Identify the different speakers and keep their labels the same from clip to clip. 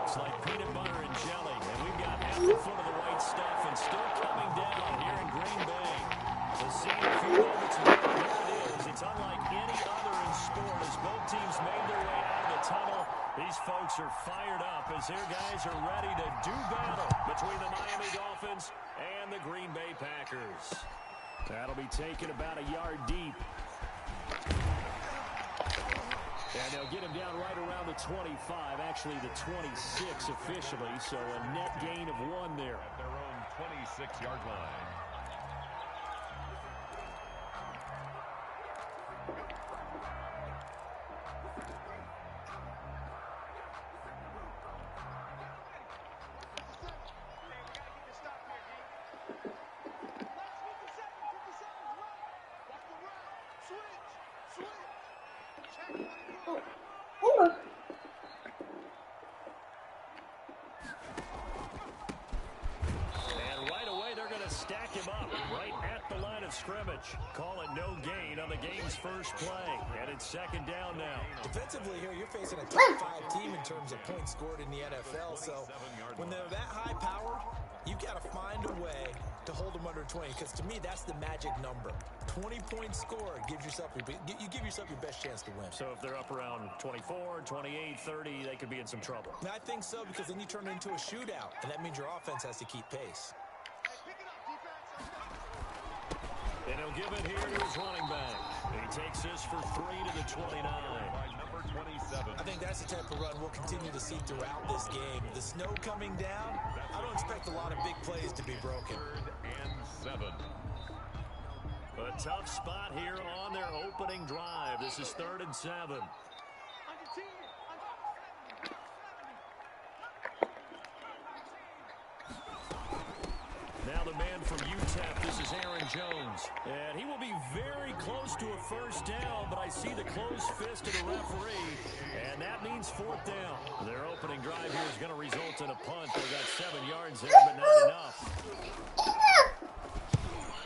Speaker 1: Looks like peanut butter and jelly. And we've got half a foot of the white stuff and still coming down here in Green Bay. So see a few moments ago, here it is. It's unlike any other in sport as both teams made their way out of the tunnel. These folks are fired up as their guys are ready to do battle between the Miami Dolphins and the Green Bay Packers. That'll be taken about a yard deep. And they'll get him down right around the 25, actually the 26 officially, so a net gain of 1 there.
Speaker 2: At their own 26-yard line.
Speaker 1: And right away, they're going to stack him up right at the line of scrimmage. Call it no gain on the game's first play. And it's second down now.
Speaker 3: Defensively here, you're facing a top 5 team in terms of points scored in the NFL. So when they're that high powered, you've got to find a way to hold them under 20. Because to me, that's the magic number. 20 points scored gives yourself you give yourself your best chance to win.
Speaker 1: So if they're up around 24, 28, 30, they could be in some trouble.
Speaker 3: And I think so, because then you turn it into a shootout, and that means your offense has to keep pace.
Speaker 1: And he'll give it here to his running back. He takes this for 3 to the 29.
Speaker 2: Number 27.
Speaker 3: I think that's the type of run we'll continue to see throughout this game. The snow coming down, I don't expect a lot of big plays to be broken.
Speaker 2: 3rd and 7.
Speaker 1: A tough spot here on their opening drive. This is 3rd and 7. Now the man from UTEP, this is Aaron Jones. And he will be very close to a first down, but I see the closed fist of the referee, and that means 4th down. Their opening drive here is going to result in a punt. They got 7 yards there, but not enough.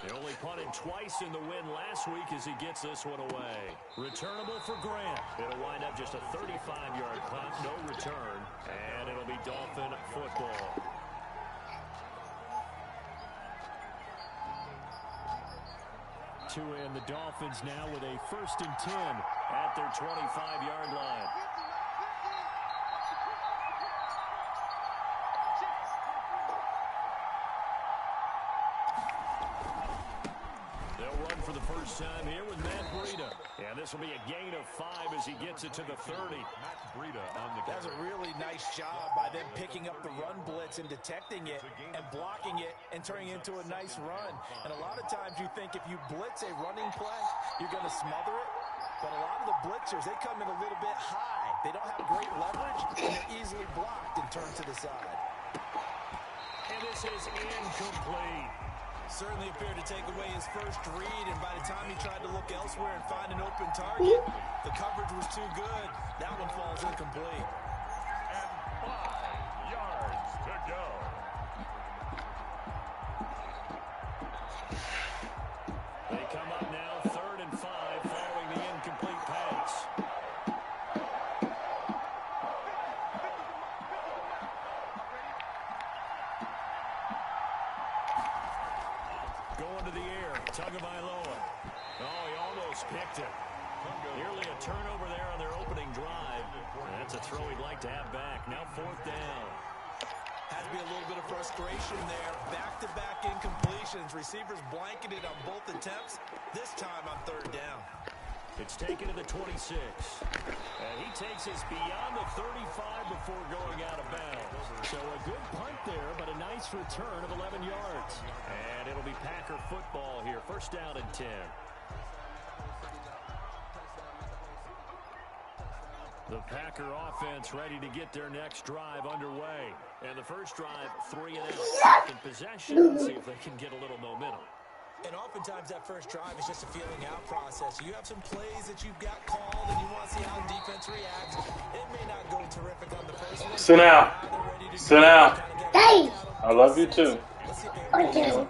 Speaker 1: They only punted twice in the win last week as he gets this one away. Returnable for Grant. It'll wind up just a 35-yard punt, no return, and it'll be Dolphin football. To end the Dolphins now with a 1st and 10 at their 25-yard line. They'll run for the first time here with Matt Breida. And this will be a gain of 5 as he gets it to the 30.
Speaker 2: Matt Breida on the
Speaker 3: That's a really nice job by them picking up the run blitz and detecting it and blocking it and turning it into a nice run. And a lot of times you think if you blitz a running play, you're going to smother it. But a lot of the blitzers, they come in a little bit high. They don't have great leverage, and they're easily blocked and turned to the side.
Speaker 1: And this is incomplete.
Speaker 3: Certainly appeared to take away his first read, and by the time he tried to look elsewhere and find an open target, the coverage was too good. That one falls incomplete.
Speaker 2: And 5 yards to go.
Speaker 1: They come up now 3rd and 5 following the incomplete pass. Going to the air, Tagovailoa. Oh, he almost picked it. Nearly a turnover there on their opening drive. That's a throw he'd like to have back. Now 4th down.
Speaker 3: Has to be a little bit of frustration there. Back-to-back incompletions. Receivers blanketed on both attempts. This time on 3rd down.
Speaker 1: It's taken to the 26. And he takes us beyond the 35 before going out of bounds. So a good punt there, but a nice return of 11 yards. And it'll be Packer football here. 1st down and 10. The Packer offense ready to get their next drive underway. And the first drive, 3 and out. Second possession, see if they can get a little momentum.
Speaker 3: And oftentimes that first drive is just a feeling out process. You have some plays that you've got called and you want to see how the defense reacts. It may not go terrific on the first one.
Speaker 4: Sit down. Sit down. Hey. I love you too.
Speaker 1: I do.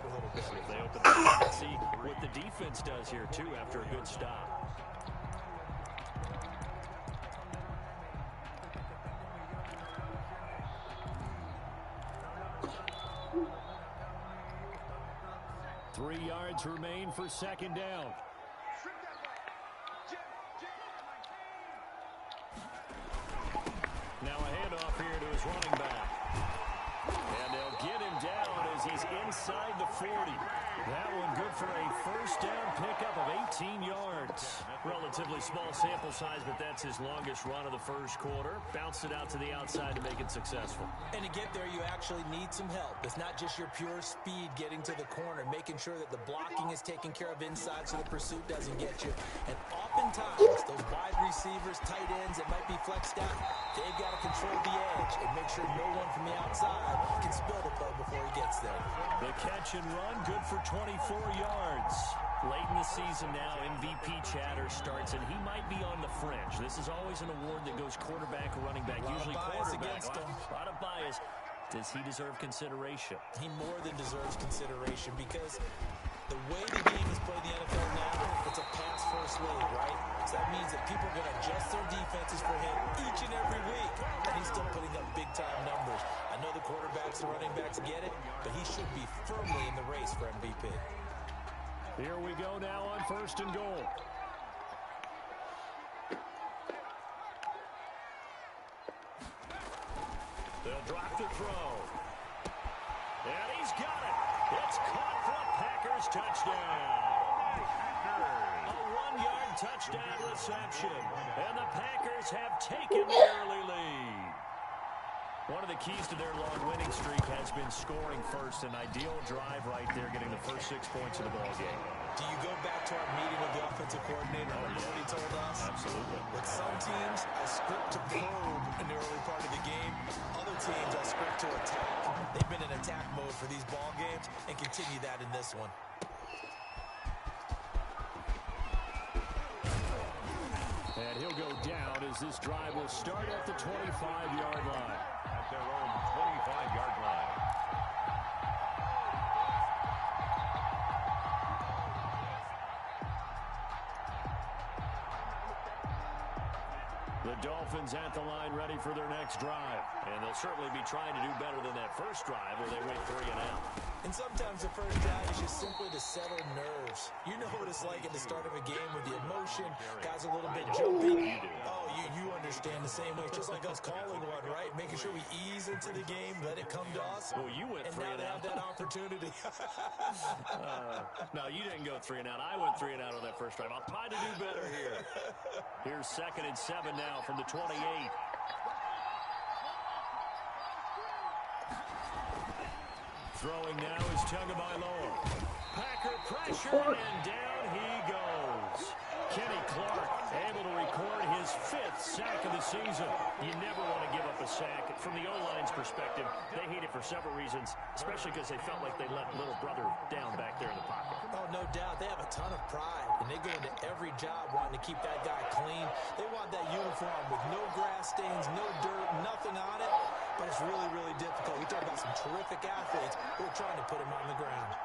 Speaker 1: Let's see what the defense does here too after a good stop. yards remain for second down. Now a handoff here to his running back. And they'll get him down as he's inside the 40. That one good for a first down pickup of 18 yards. Relatively small sample size, but that's his longest run of the first quarter. Bounced it out to the outside to make it successful.
Speaker 3: And to get there, you actually need some help. It's not just your pure speed getting to the corner, making sure that the blocking is taken care of inside so the pursuit doesn't get you. And oftentimes, those wide receivers, tight ends that might be flexed out, they've got to control the edge and make sure no one from the outside can spill the play before he gets there.
Speaker 1: The catch and run, good for 24 yards. Late in the season now, MVP chatter starts, and he might be on the fringe. This is always an award that goes quarterback or running back, usually quarterback. A lot of bias. Does he deserve consideration?
Speaker 3: He more than deserves consideration because the way the game is played in the NFL now, it's a pass-first league, right? So that means that people are going to adjust their defenses for him each and every week, and he's still putting up big-time numbers. I know the quarterbacks and running backs get it, but he should be firmly in the race for MVP.
Speaker 1: Here we go now on first and goal. They'll drop the throw. And he's got it. It's caught for a Packers touchdown. A 1-yard touchdown reception. And the Packers have taken the early lead. One of the keys to their long winning streak has been scoring first. An ideal drive right there, getting the first 6 points of the ball game.
Speaker 3: Do you go back to our meeting with the offensive coordinator? You know what he told us?
Speaker 1: Absolutely.
Speaker 3: With some teams, I script to probe in the early part of the game. Other teams, I script to attack. They've been in attack mode for these ball games and continue that in this one.
Speaker 1: And he'll go down as this drive will start at the 25-yard line.
Speaker 2: At their own 25-yard line.
Speaker 1: The Dolphins at the line ready for their next drive. And they'll certainly be trying to do better than that first drive where they went 3 and out.
Speaker 3: And sometimes the first drive is just simply to settle nerves. You know what it's like at the start of a game with the emotion. Guys are a little bit jumpy. Oh, you understand the same way. It's just like us calling one, right? Making sure we ease into the game, let it come to us.
Speaker 1: Well, you went
Speaker 3: and
Speaker 1: 3
Speaker 3: now
Speaker 1: and
Speaker 3: they
Speaker 1: out.
Speaker 3: have that opportunity.
Speaker 1: No, you didn't go 3 and out. I went 3 and out on that first drive. I'll try to do better here. Here's 2nd and 7 now from the 28. Throwing now is Tagovailoa. Packer pressure, and down he goes. Kenny Clark able to record his 5th sack of the season. You never want to give up a sack. From the O-line's perspective, they hate it for several reasons, especially because they felt like they let little brother down back there in the pocket.
Speaker 3: Oh, no doubt. They have a ton of pride, and they go into every job wanting to keep that guy clean. They want that uniform with no grass stains, no dirt, nothing on it. But it's really, really difficult. We talk about some terrific athletes who are trying to put him on the ground.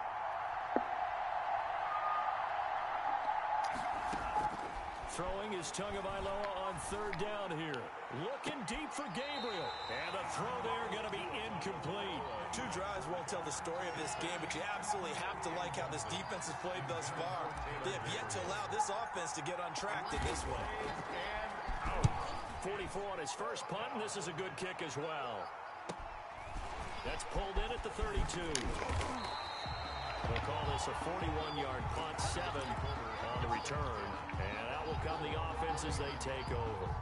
Speaker 1: Throwing is Tagovailoa on 3rd down here. Looking deep for Gabriel. And the throw there going to be incomplete.
Speaker 3: 2 drives won't tell the story of this game, but you absolutely have to like how this defense has played thus far. They have yet to allow this offense to get untracked in this one.
Speaker 1: 44 on his first punt, and this is a good kick as well. That's pulled in at the 32. We'll call this a 41-yard punt, 7 on the return. And out will come the offense as they take over.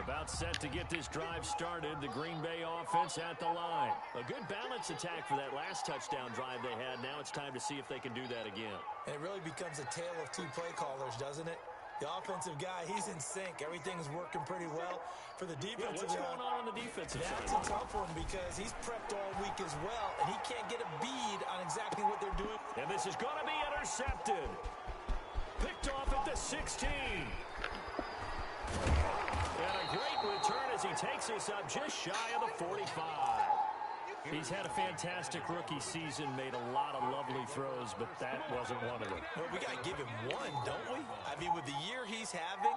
Speaker 1: About set to get this drive started, the Green Bay offense at the line. A good balance attack for that last touchdown drive they had. Now it's time to see if they can do that again.
Speaker 3: And it really becomes a tale of 2 play callers, doesn't it? The offensive guy, he's in sync. Everything's working pretty well. For the defensive
Speaker 1: what's
Speaker 3: guy,
Speaker 1: going on the defensive side?
Speaker 3: That's a tough one because he's prepped all week as well, and he can't get a bead on exactly what they're doing.
Speaker 1: And this is going to be intercepted. Picked off at the 16. And a great return as he takes us up just shy of the 45. He's had a fantastic rookie season, made a lot of lovely throws, but that wasn't one of them.
Speaker 3: Well, we got to give him one, don't we? I mean, with the year he's having,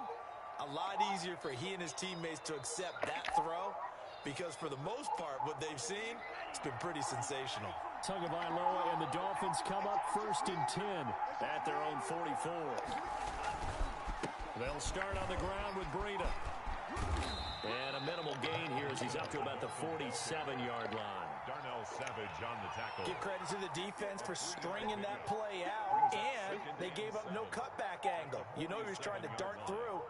Speaker 3: a lot easier for he and his teammates to accept that throw because for the most part, what they've seen, it's been pretty sensational.
Speaker 1: Tagovailoa and the Dolphins come up 1st and 10 at their own 44. They'll start on the ground with Breida. And a minimal gain here as he's up to about the 47-yard line.
Speaker 2: Darnell Savage on the tackle.
Speaker 3: Give credit to the defense for stringing that play out, and they gave up no cutback angle. You know he was trying to dart through.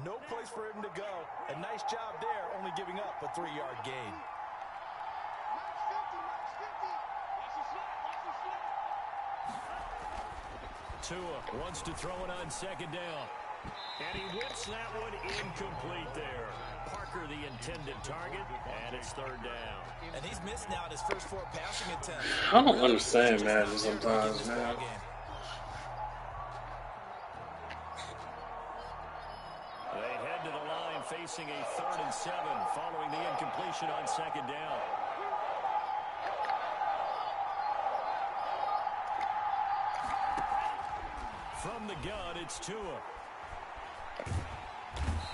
Speaker 3: No place for him to go. A nice job there, only giving up a 3-yard gain.
Speaker 1: Tua wants to throw it on 2nd down. And he whips that one incomplete there. Parker the intended target, and it's 3rd down.
Speaker 3: And he's missed now in his first 4 passing attempts.
Speaker 4: I don't understand, man, sometimes, man.
Speaker 1: They head to the line facing a 3rd and 7 following the incompletion on 2nd down. From the gun, it's Tua.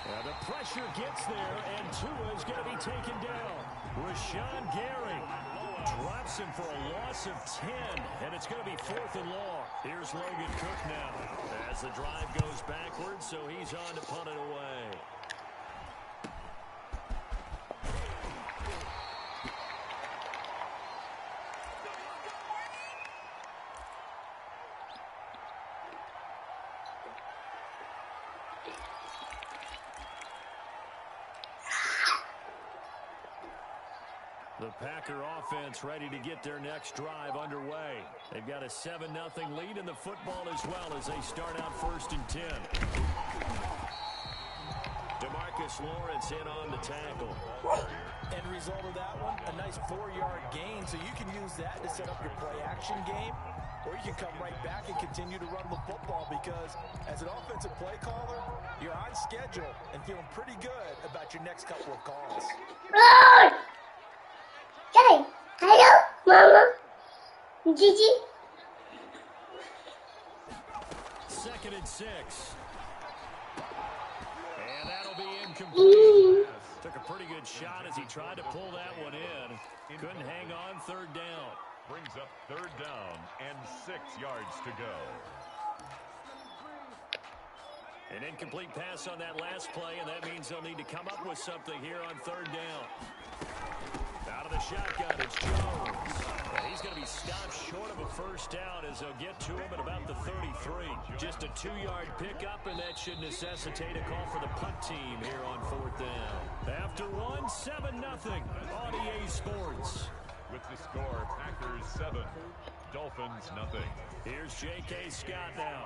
Speaker 1: And the pressure gets there, and Tua is going to be taken down. Rashawn Gary drops him for a loss of 10, and it's going to be 4th and long. Here's Logan Cook now as the drive goes backwards, so he's on to punt it away. The Packer offense ready to get their next drive underway. They've got a 7-0 lead in the football as well as they start out 1st and 10. DeMarcus Lawrence in on the tackle.
Speaker 3: End result of that one, a nice 4-yard gain, so you can use that to set up your play-action game, or you can come right back and continue to run the football because as an offensive play caller, you're on schedule and feeling pretty good about your next couple of calls.
Speaker 5: Hey, hello, Mama. Gigi.
Speaker 1: 2nd and 6. And that'll be incomplete. Took a pretty good shot as he tried to pull that one in. Couldn't hang on 3rd down.
Speaker 2: Brings up 3rd down and 6 yards to go.
Speaker 1: An incomplete pass on that last play, and that means they'll need to come up with something here on 3rd down. Out of the shotgun, it's Jones. And he's going to be stopped short of a 1st down as they'll get to him at about the 33. Just a 2-yard pickup, and that should necessitate a call for the punt team here on 4th down. After one, 7-0 on EA Sports.
Speaker 2: With the score, Packers 7, Dolphins nothing.
Speaker 1: Here's J.K. Scott now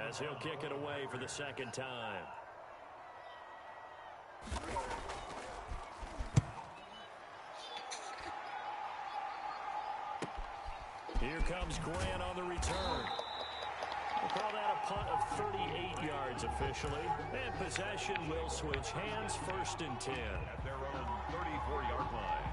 Speaker 1: as he'll kick it away for the 2nd time. Here comes Grant on the return. We'll call that a punt of 38 yards officially. And possession will switch hands, 1st and 10.
Speaker 2: At their own 34-yard line.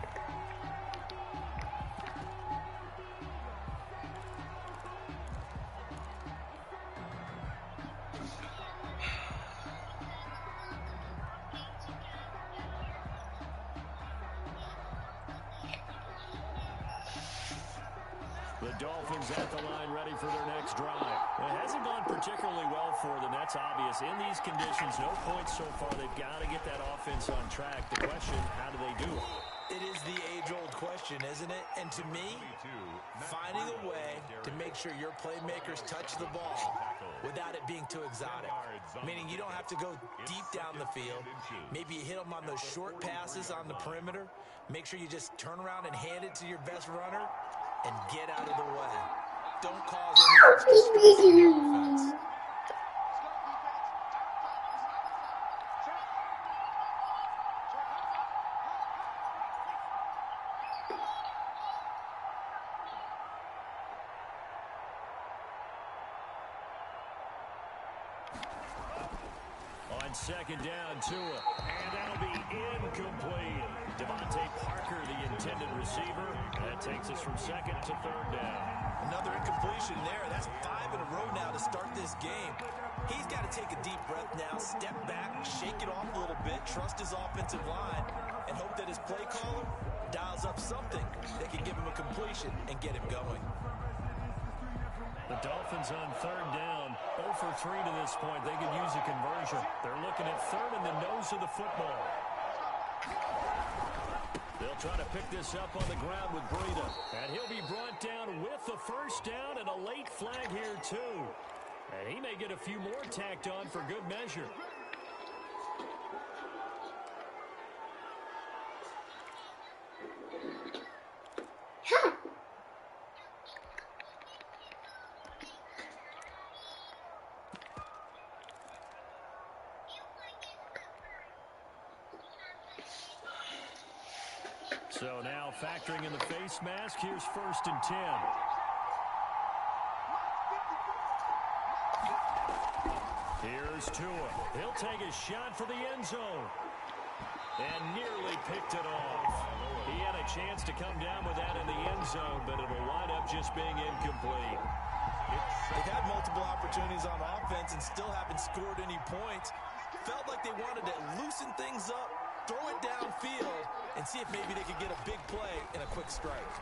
Speaker 1: The Dolphins at the line ready for their next drive. It hasn't gone particularly well for them. That's obvious. In these conditions, no points so far. They've got to get that offense on track. The question, how do they do it?
Speaker 3: It is the age-old question, isn't it? And to me, finding a way to make sure your playmakers touch the ball without it being too exotic. Meaning you don't have to go deep down the field. Maybe you hit them on those short passes on the perimeter. Make sure you just turn around and hand it to your best runner and get out of the way. Don't cause any extra stress on your offense.
Speaker 1: On 2nd down, Tua. And that'll be incomplete. Devontae Parker, the intended receiver. That takes us from 2nd to 3rd down.
Speaker 3: Another incompletion there. That's 5 in a row now to start this game. He's got to take a deep breath now, step back, shake it off a little bit, trust his offensive line. and hope that his play caller dials up something that can give him a completion and get him going.
Speaker 1: The Dolphins on third down, 0 for 3 to this point. They could use a conversion. They're looking at third in the nose of the football. They'll try to pick this up on the ground with Breida. And he'll be brought down with the first down and a late flag here, too. And he may get a few more tacked on for good measure. So now factoring in the face mask, here's 1st and 10. Here's Tua. He'll take a shot for the end zone. And nearly picked it off. He had a chance to come down with that in the end zone, but it'll wind up just being incomplete.
Speaker 3: They've had multiple opportunities on offense and still haven't scored any points. Felt like they wanted to loosen things up, throw it downfield, and see if maybe they could get a big play and a quick strike.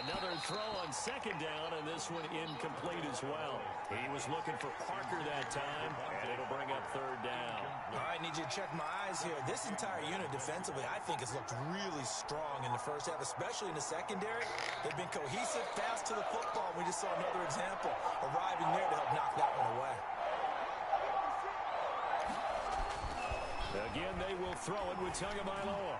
Speaker 1: Another throw on 2nd down, and this one incomplete as well. He was looking for Parker that time, and it'll bring up 3rd down.
Speaker 3: All right, need you to check my eyes here. This entire unit defensively, I think, has looked really strong in the first half, especially in the secondary. They've been cohesive, fast to the football. We just saw another example arriving there to help knock that one away.
Speaker 1: Again, they will throw it with Tagovailoa.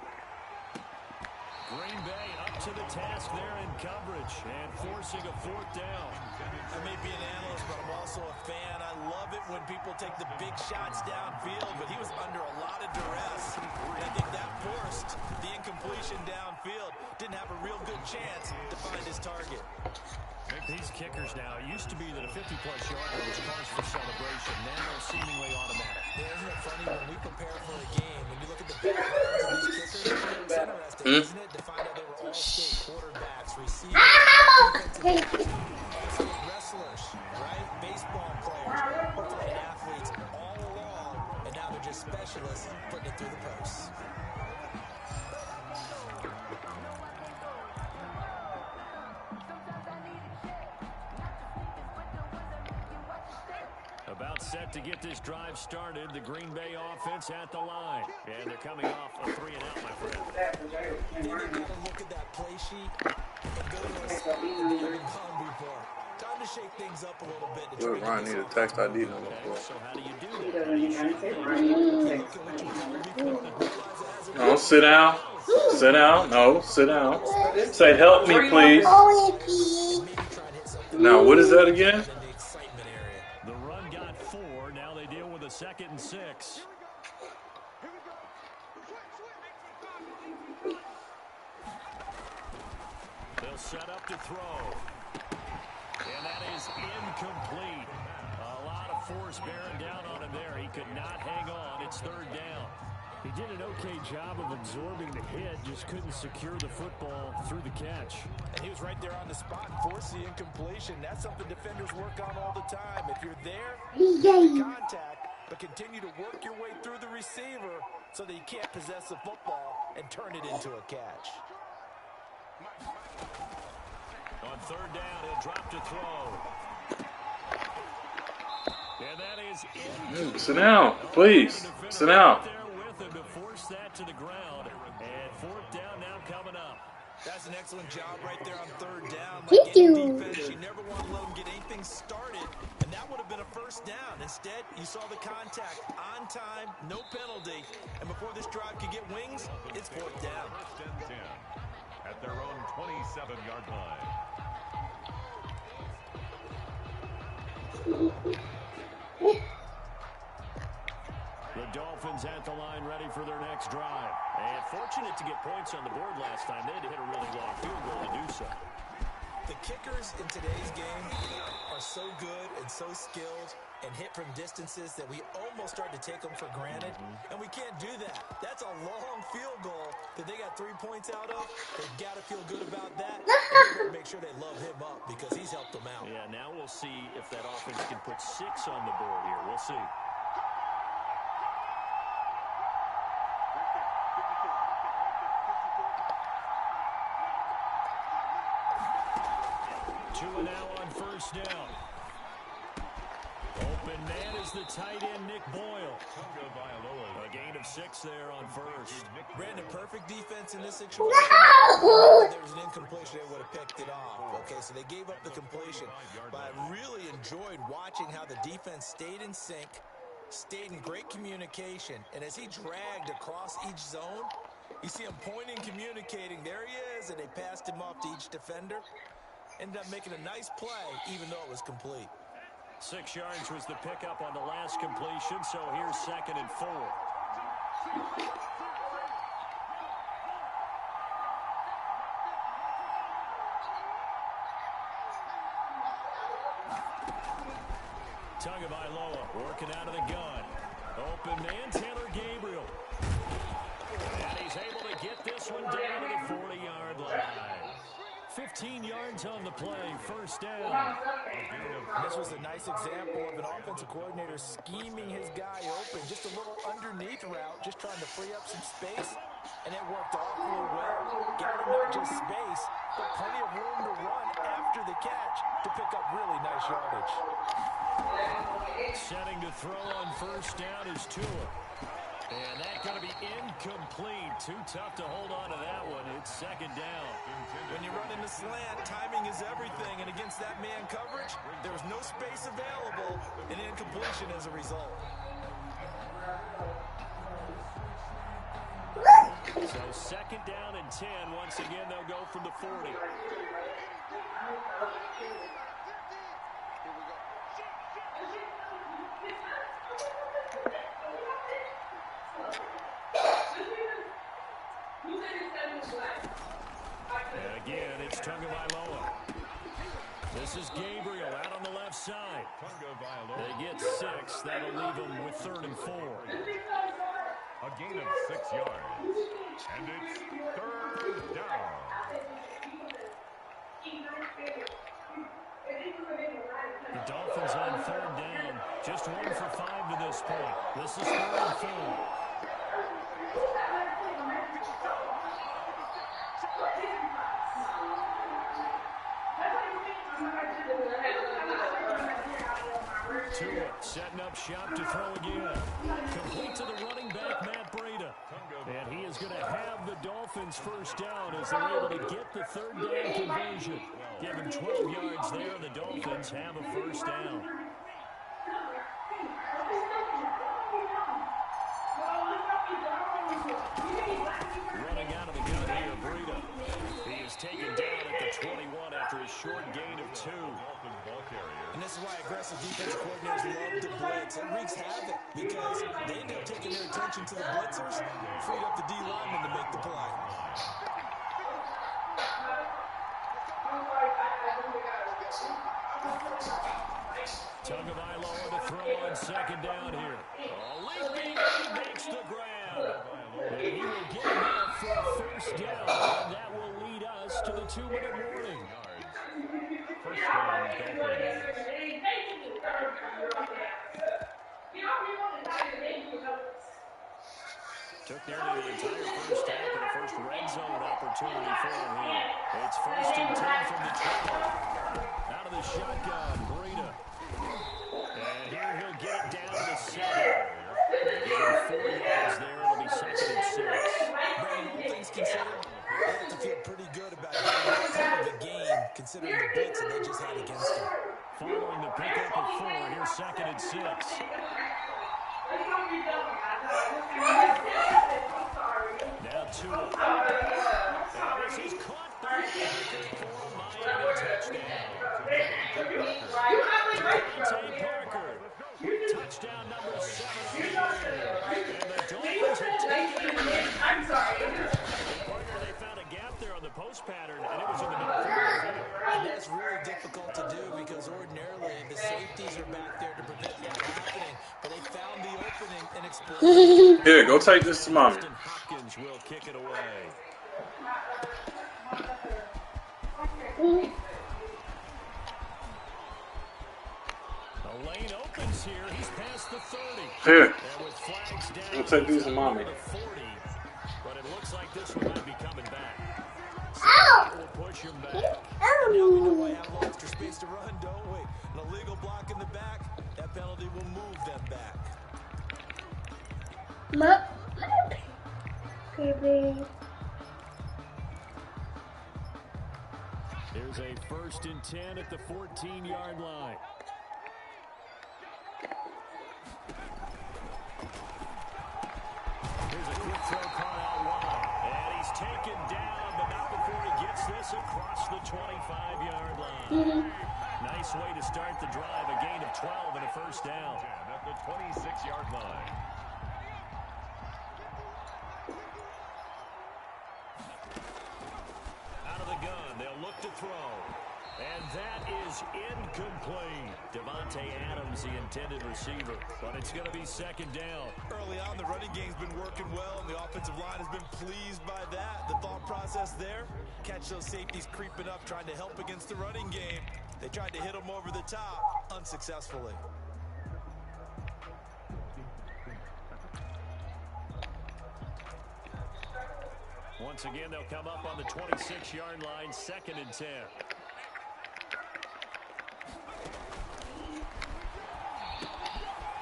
Speaker 1: Green Bay up to the task there in coverage and forcing a 4th down.
Speaker 3: I may be an analyst, but I'm also a fan. I love it when people take the big shots downfield, but he was under a lot of duress. And I think that forced the incompletion downfield. Didn't have a real good chance to find his target.
Speaker 1: These kickers now, it used to be that a 50-plus yarder was cause for celebration. Now seemingly automatic.
Speaker 3: Yeah, isn't it funny when we prepare for a game, when you look at the backgrounds of these kickers, it's interesting, isn't it, to find out they were all state quarterbacks, receivers, defensive backs, wrestlers, right? Baseball players, flying athletes all along, and now they're just specialists putting it through the posts.
Speaker 1: About set to get this drive started. The Green Bay offense at the line. And they're coming off a 3-and-out, my friend.
Speaker 3: Then you got to look at that play sheet and go to a spot that they haven't gone before. Time to shake things up a little bit.
Speaker 6: Look, Ryan need a text ID number.
Speaker 1: So how do you do that?
Speaker 4: No, sit down. Sit down. No, sit down. Say, help me, please. Now, what is that again?
Speaker 1: The run got 4. Now they deal with a 2nd and 6. They'll set up to throw. And that is incomplete. A lot of force bearing down on him there. He could not hang on. It's 3rd down. He did an okay job of absorbing the hit, just couldn't secure the football through the catch.
Speaker 3: And he was right there on the spot, force the incompletion. That's something defenders work on all the time. If you're there, make the contact, but continue to work your way through the receiver so that you can't possess the football and turn it into a catch.
Speaker 1: On 3rd down, he'll drop to throw. And that is
Speaker 4: Sit down, please. Sit down.
Speaker 1: To force that to the ground. And 4th down now coming up.
Speaker 3: That's an excellent job right there on 3rd down. Like any defense, you never want to let them get anything started, and that would have been a 1st down. Instead, you saw the contact on time, no penalty, and before this drive could get wings, it's 4th down.
Speaker 2: 1st and 10 at their own 27-yard line.
Speaker 1: The Dolphins at the line ready for their next drive. And fortunate to get points on the board last time. They had to hit a really long field goal to do so.
Speaker 3: The kickers in today's game are so good and so skilled and hit from distances that we almost start to take them for granted. And we can't do that. That's a long field goal that they got 3 points out of. They've got to feel good about that. And make sure they love him up because he's helped them out.
Speaker 1: Yeah, now we'll see if that offense can put 6 on the board here. We'll see. Two now on first down. Open man is the tight end, Nick Boyle. A gain of 6 there on first.
Speaker 3: Brandon, perfect defense in this situation. There was an incompletion, they would have picked it off. Okay, so they gave up the completion. But I really enjoyed watching how the defense stayed in sync, stayed in great communication. And as he dragged across each zone, you see him pointing, communicating. There he is, and they passed him off to each defender. Ended up making a nice play, even though it was complete.
Speaker 1: 6 yards was the pickup on the last completion, so here's 2nd and 4. Tagovailoa working out of the gun. Open man, Taylor Gabriel. And he's able to get this one down to the 40-yard line. 15 yards on the play, first down.
Speaker 3: This was a nice example of an offensive coordinator scheming his guy open. Just a little underneath route, just trying to free up some space. And it worked awfully well. Got him not just space, but plenty of room to run after the catch to pick up really nice yardage.
Speaker 1: Setting to throw on first down is Tua. And that's going to be incomplete. Too tough to hold on to that one. It's 2nd down.
Speaker 3: When you run in the slant, timing is everything. And against that man coverage, there was no space available. And incompletion as a result.
Speaker 1: So 2nd down and 10. Once again, they'll go from the 40. And again, it's Tagovailoa. This is Gabriel out on the left side. They get 6. That'll leave them with 3rd and 4.
Speaker 2: A gain of 6 yards. And it's 3rd down.
Speaker 1: The Dolphins on 3rd down. Just 1 for 5 to this point. This is 3rd and 4. Tua setting up shop to throw again. Complete to the running back, Matt Breida. And he is going to have the Dolphins first down as they're able to get the 3rd down conversion. Give him 12 yards there, and the Dolphins have a first down. Running out of the gun here, Breida. He is taken down at the 21 after a short gain of 2.
Speaker 3: And this is why aggressive defensive coordinators love to blitz. It wreaks havoc because they end up taking their attention to the blitzers, freed up the D lineman to make the play.
Speaker 1: Tagovailoa to throw on 2nd down here. Leaping, he makes the grab. And he will get him out for a first down, and that will lead us to the 2-minute warning.
Speaker 2: First down, Dolphins.
Speaker 1: Took nearly the entire first half and the first red zone opportunity for him here. It's 1st and 10 from the 12. Out of the shotgun, Breida. And here he'll get it down to the 7. Give him 4 yards there. It'll be 2nd and 6.
Speaker 3: Brandon, all things considered, they have to feel pretty good about getting that kind of a game, considering the blitz that they just had against them.
Speaker 1: Following the pickup of 4, here's 2nd and 6. Now 2. And this is caught by Parker for a Miami touchdown. Devontae Parker with touchdown number 7 on the year. And the Dolphins have taken it. I'm sorry. Parker, they found a gap there on the post pattern, and it was in the middle of the field.
Speaker 3: And that's really difficult to do because ordinarily the safeties are back there to prevent that happening. But they found the opening and exploited.
Speaker 6: Here, go take this to mommy.
Speaker 1: Hopkins will kick it away. The lane opens here. He's past the 30.
Speaker 6: Here,
Speaker 1: And with flags down,
Speaker 6: go take these to mommy.
Speaker 1: the 40. But it looks like this one might be coming back. So
Speaker 5: Ow!
Speaker 1: we'll push him back.
Speaker 5: Oh,
Speaker 3: Now we know I have a little extra space to run, don't we? An illegal block in the back. That penalty will move them back.
Speaker 5: Baby.
Speaker 1: Here's a 1st and 10 at the 14-yard line. Here's a quick throw caught out wide. And he's taken down, but not before he gets this across the 25-yard line. Nice way to start the drive. A gain of 12 and a 1st down.
Speaker 2: At the 26-yard line.
Speaker 1: Out of the gun, they'll look to throw. And that is incomplete. Devontae Adams, the intended receiver. But it's going to be 2nd down.
Speaker 3: Early on, the running game's been working well, and the offensive line has been pleased by that. The thought process there, catch those safeties creeping up, trying to help against the running game. They tried to hit them over the top, unsuccessfully.
Speaker 1: Once again, they'll come up on the 26-yard line, 2nd and 10.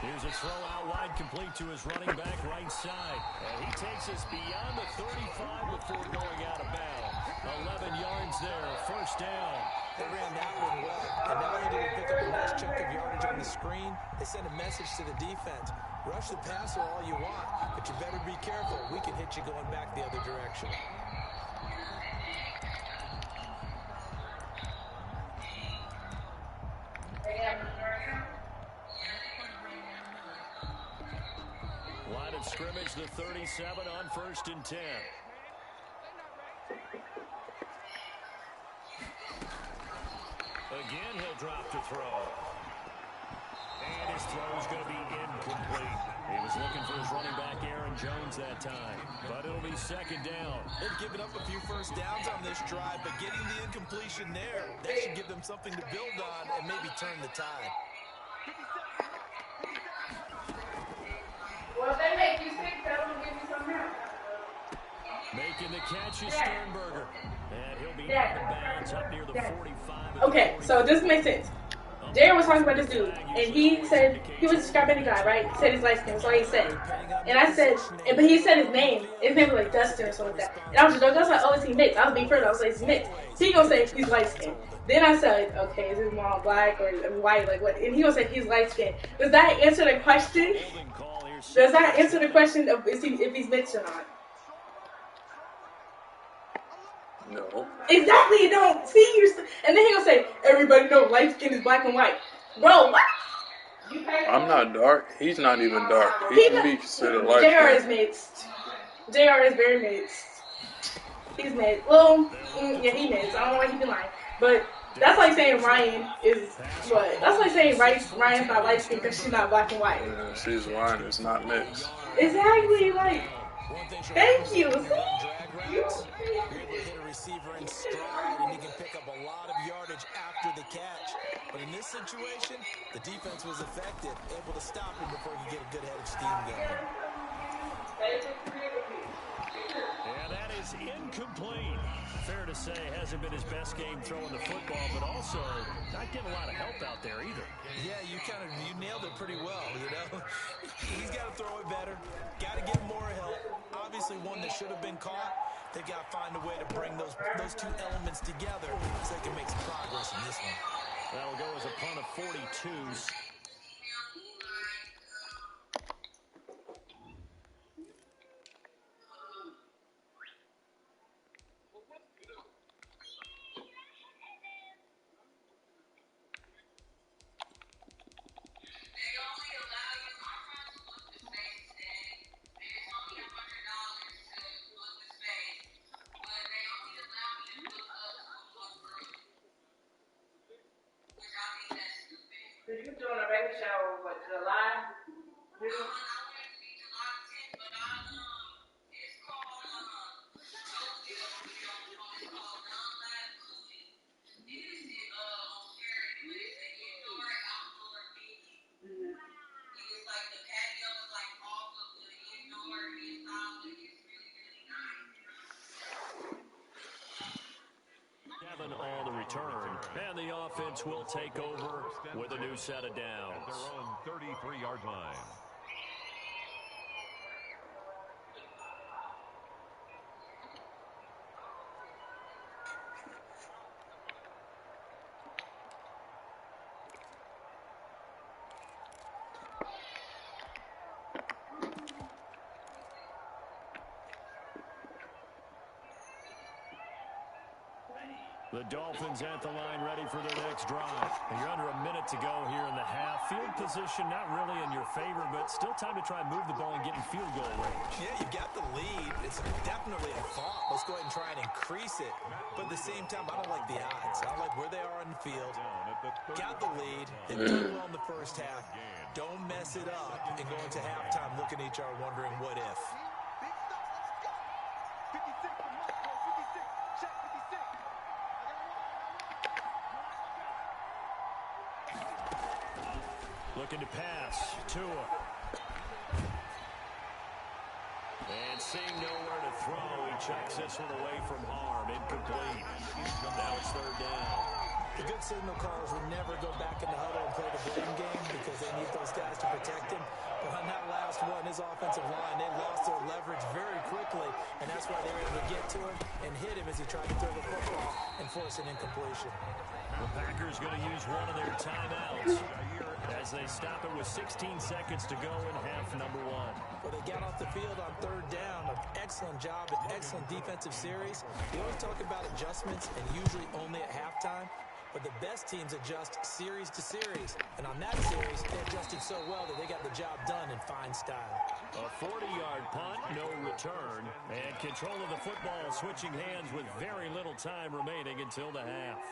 Speaker 1: Here's a throw out wide, complete to his running back right side. And he takes us beyond the 35 before going out of bounds. 11 yards there, 1st down.
Speaker 3: They ran that one well. And not only did they pick up a nice chunk of yardage on the screen, they sent a message to the defense. Rush the passer all you want, but you better be careful. We can hit you going back the other direction.
Speaker 1: Line of scrimmage, the 37 on 1st and 10. Again, he'll drop to throw. And his throw is going to be incomplete. He was looking for his running back, Aaron Jones, that time. But it'll be 2nd down.
Speaker 3: They've given up a few 1st downs on this drive, but getting the incompletion there, that should give them something to build on and maybe turn the tide.
Speaker 7: Well, if they make you sick, tell them to give you something else.
Speaker 1: Making the catch is Sternberger. And he'll be out of bounds up near the 45.
Speaker 7: Okay, so this makes sense. Jared was talking about this dude, and he said, he was describing the guy, right? He said he's light skinned, that's all he said. And I said, but he said his name. His name was like Dustin or something like that. And I was just joking, I was like, oh, is he mixed? I was being friendly, I was like, is he mixed? So he gonna say he's light skinned. Then I said, okay, is his mom black or white? Like what? And he gonna say he's light skinned. Does that answer the question? Does that answer the question of if he's mixed or not?
Speaker 6: No.
Speaker 7: Exactly, you don't see you. And then he gonna say, everybody know light skin is black and white. Bro, what?
Speaker 6: I'm not dark. He's not even dark. He can be considered light.
Speaker 7: JR is mixed. JR is very mixed. He's mixed. Well, yeah, he mixed. I don't know why he be lying. But that's like saying Ryan is what? That's like saying Ryan's not light skin because she's not black and white.
Speaker 6: Yeah, she's Ryan. It's not mixed.
Speaker 7: Exactly, like, thank you.
Speaker 3: Hit a receiver in stride, and he can pick up a lot of yardage after the catch. But in this situation, the defense was effective, able to stop him before he could get a good head of steam going.
Speaker 1: Yeah, that is incomplete. Fair to say, hasn't been his best game throwing the football, but also not getting a lot of help out there either.
Speaker 3: Yeah, you nailed it pretty well, you know. He's got to throw it better, got to get more help. Obviously one that should have been caught. They've got to find a way to bring those two elements together so they can make some progress in this one.
Speaker 1: That'll go as a punt of 42s.
Speaker 7: You doing a baby shower, what, July?
Speaker 1: 7 on the return. And the offense will take over with a new set of downs.
Speaker 2: At their own 33-yard line.
Speaker 1: The Dolphins at the line ready for their next drive. And you're under a minute to go here in the half. Field position not really in your favor, but still time to try and move the ball and get in field goal range.
Speaker 3: Yeah, you've got the lead. It's definitely a thought. Let's go ahead and try and increase it. But at the same time, I don't like the odds. I don't like where they are on the field. Got the lead. They've done well in the first half. Don't mess it up and go into halftime looking at each other wondering what if.
Speaker 1: Looking to pass. Tua. And seeing nowhere to throw, he checks this one away from harm. Incomplete. Now it's third down.
Speaker 3: The good signal callers would never go back in the huddle and play the blame game because they need those guys to protect him. But on that last one, his offensive line, they lost their leverage very quickly, and that's why they were able to get to him and hit him as he tried to throw the football and force an incompletion.
Speaker 1: The Packers going to use one of their timeouts as they stop it with 16 seconds to go in half number one.
Speaker 3: Well, they got off the field on third down. An excellent job, an excellent defensive series. We always talk about adjustments and usually only at halftime. But the best teams adjust series to series. And on that series, they adjusted so well that they got the job done in fine style.
Speaker 1: A 40-yard punt, no return. And control of the football switching hands with very little time remaining until the half.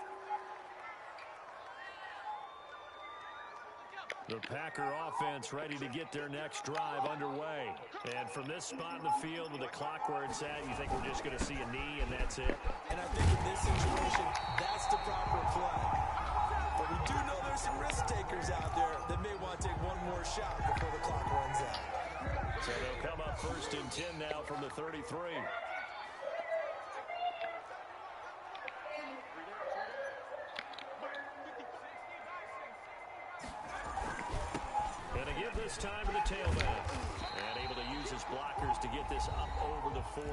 Speaker 1: The Packer offense ready to get their next drive underway. And from this spot in the field with the clock where it's at, you think we're just going to see a knee and that's it?
Speaker 3: And I think in this situation, that's the proper play. But we do know there's some risk takers out there that may want to take one more shot before the clock runs out.
Speaker 1: So they'll come up 1st and 10 now from the 33. And to give this time to the tailback. And able to use his blockers to get this up over the 40.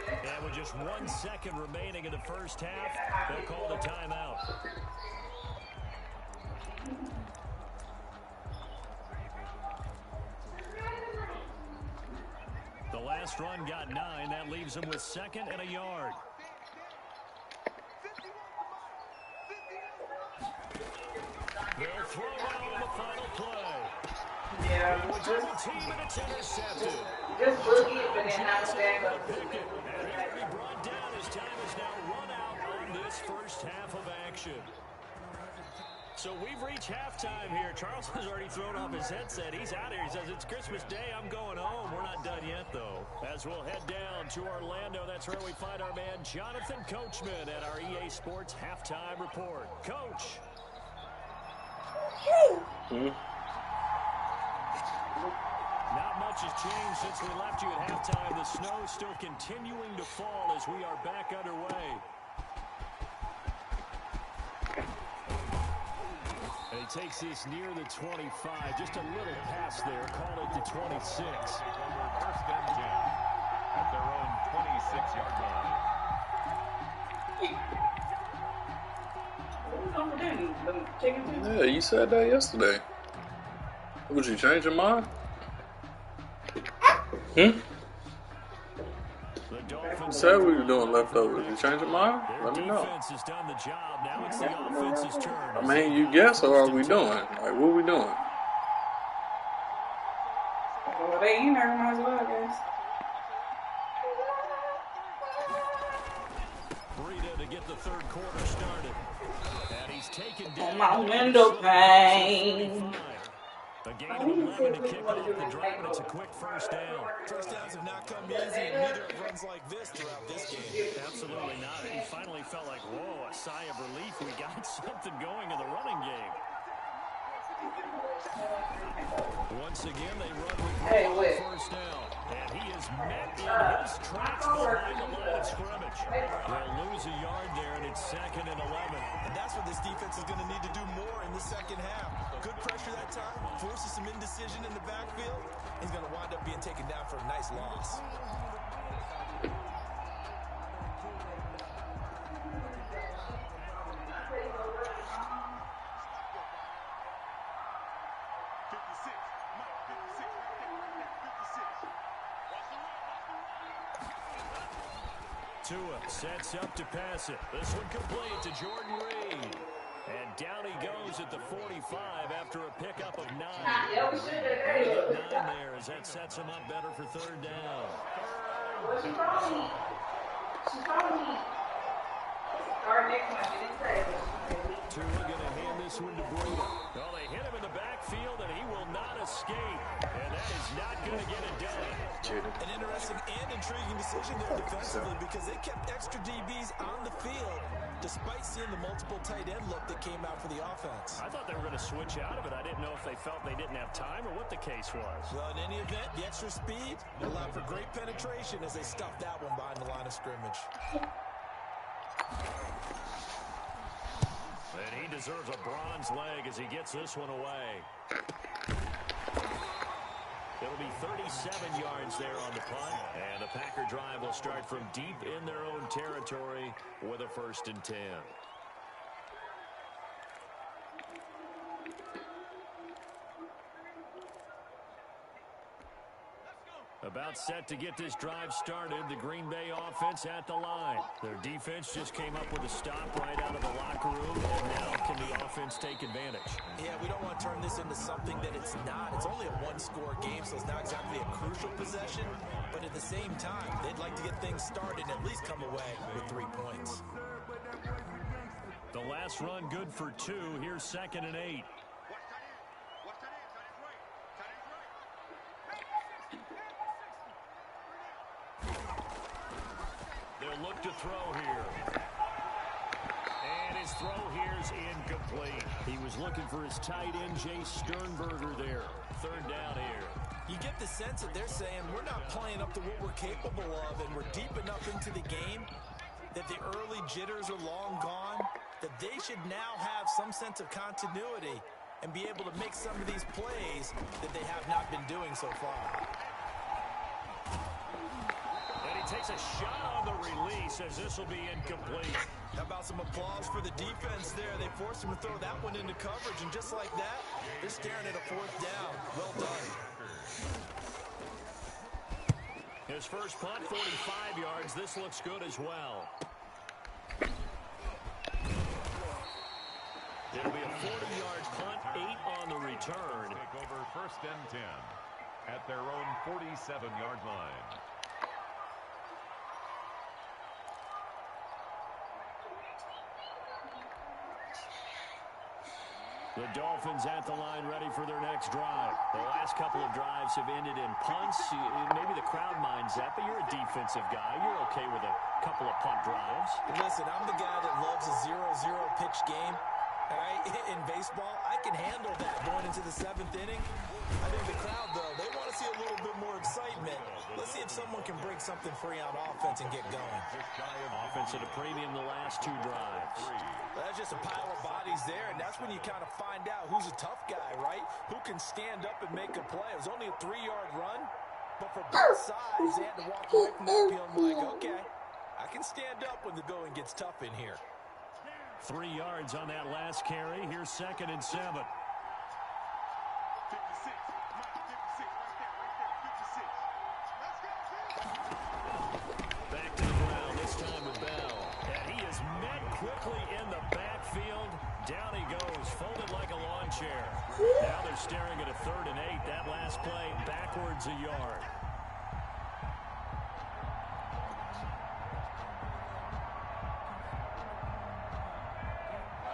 Speaker 1: And with just 1 second remaining in the first half, they'll call the timeout. The last run got 9. That leaves him with 2nd and a yard. They'll throw out on the final play.
Speaker 7: Yeah,
Speaker 1: Just intercepted.
Speaker 7: just Boogie, but then have to back up.
Speaker 1: And he'll be brought down as time is now run out on this first half of action. So we've reached halftime here. Charles has already thrown off his headset. He's out here. He says, it's Christmas Day. I'm going home. We're not done yet, though. As we'll head down to Orlando, that's where we find our man Jonathan Coachman at our EA Sports Halftime Report. Coach. Not much has changed since we left you at halftime. The snow still continuing to fall as we are back underway. And he takes this near the 25. Just a little pass there. Call it the 26.
Speaker 2: Over 1st and 10 at their own 26-yard line.
Speaker 6: Yeah, you said that yesterday. Would you change your mind? You said we were doing leftovers. You change your mind? Let me know.
Speaker 1: Defense has done the job. Now it's the offense's turn.
Speaker 6: I mean, you guess, or are we doing? Like, what are we doing?
Speaker 7: Well, they in there, might as well, I guess.
Speaker 1: Burrito to get the third quarter started. And he's taken down.
Speaker 7: On my window pane.
Speaker 1: A gain of 11 to kick off the drive, and it's a quick first down.
Speaker 3: First downs have not come easy, and neither have runs like this throughout this game.
Speaker 1: Absolutely not. He finally felt like, whoa, a sigh of relief. We got something going in the running game. Once again, they run with first down. And he is met in his tracks behind the line of scrimmage. They'll lose a yard there, and It's 2nd and 11.
Speaker 3: And that's what this defense is going to need to do more in the second half. Good pressure that time, forces some indecision in the backfield. He's going to wind up being taken down for a nice loss.
Speaker 1: Tua sets up to pass it. This one complete to Jordan Reed. And down he goes at the 45 after a pickup of 9.
Speaker 7: Yeah, we should have been
Speaker 1: 9 there as that sets him up better for 3rd down.
Speaker 7: She probably. Our next one, she didn't say.
Speaker 1: Tua going to hand this one to Breida. Well, they hit him in the backfield, and he will not escape. And that is not going to get it done.
Speaker 3: An interesting and intriguing decision there defensively because they kept extra DBs on the field despite seeing the multiple tight end look that came out for the offense.
Speaker 1: I thought they were going to switch out of it. I didn't know if they felt they didn't have time or what the case was.
Speaker 3: Well, in any event, the extra speed allowed for great penetration as they stuffed that one behind the line of scrimmage.
Speaker 1: And he deserves a bronze leg as he gets this one away. It'll be 37 yards there on the punt. And the Packer drive will start from deep in their own territory with a 1st and 10. About set to get this drive started, the Green Bay offense at the line. Their defense just came up with a stop right out of the locker room, and now can the offense take advantage?
Speaker 3: Yeah, we don't want to turn this into something that it's not. It's only a one-score game, so it's not exactly a crucial possession, but at the same time, they'd like to get things started and at least come away with 3 points.
Speaker 1: The last run good for 2. Here's 2nd and 8. They'll look to throw here. And his throw here's incomplete. He was looking for his tight end, Jay Sternberger there. 3rd down here.
Speaker 3: You get the sense that they're saying we're not playing up to what we're capable of and we're deep enough into the game that the early jitters are long gone, that they should now have some sense of continuity and be able to make some of these plays that they have not been doing so far.
Speaker 1: And he takes a shot on the release as this will be incomplete.
Speaker 3: How about some applause for the defense there? They forced him to throw that one into coverage, and just like that, they're staring at a 4th down. Well done.
Speaker 1: His first punt, 45 yards. This looks good as well. It'll be a 40-yard punt, 8 on the return.
Speaker 2: Take over 1st and 10 at their own 47-yard line.
Speaker 1: The Dolphins at the line ready for their next drive. The last couple of drives have ended in punts. Maybe the crowd minds that, but you're a defensive guy. You're okay with a couple of punt drives.
Speaker 3: Listen, I'm the guy that loves a 0-0 pitch game. All right, in baseball, I can handle that going into the 7th inning. I think the crowd, though, they want to see a little bit more excitement. Let's see if someone can break something free on offense and get going.
Speaker 1: Offense at a premium the last 2 drives.
Speaker 3: That's just a pile of bodies there, and that's when you kind of find out who's a tough guy, right? Who can stand up and make a play. It was only a 3-yard run, but for both sides, they had to walk away from that field like, okay, I can stand up when the going gets tough in here.
Speaker 1: 3 yards on that last carry. Here's 2nd and 7. Back to the ground, this time with Bell. And he is met quickly in the backfield. Down he goes, folded like a lawn chair. Now they're staring at a 3rd and 8. That last play, backwards a yard.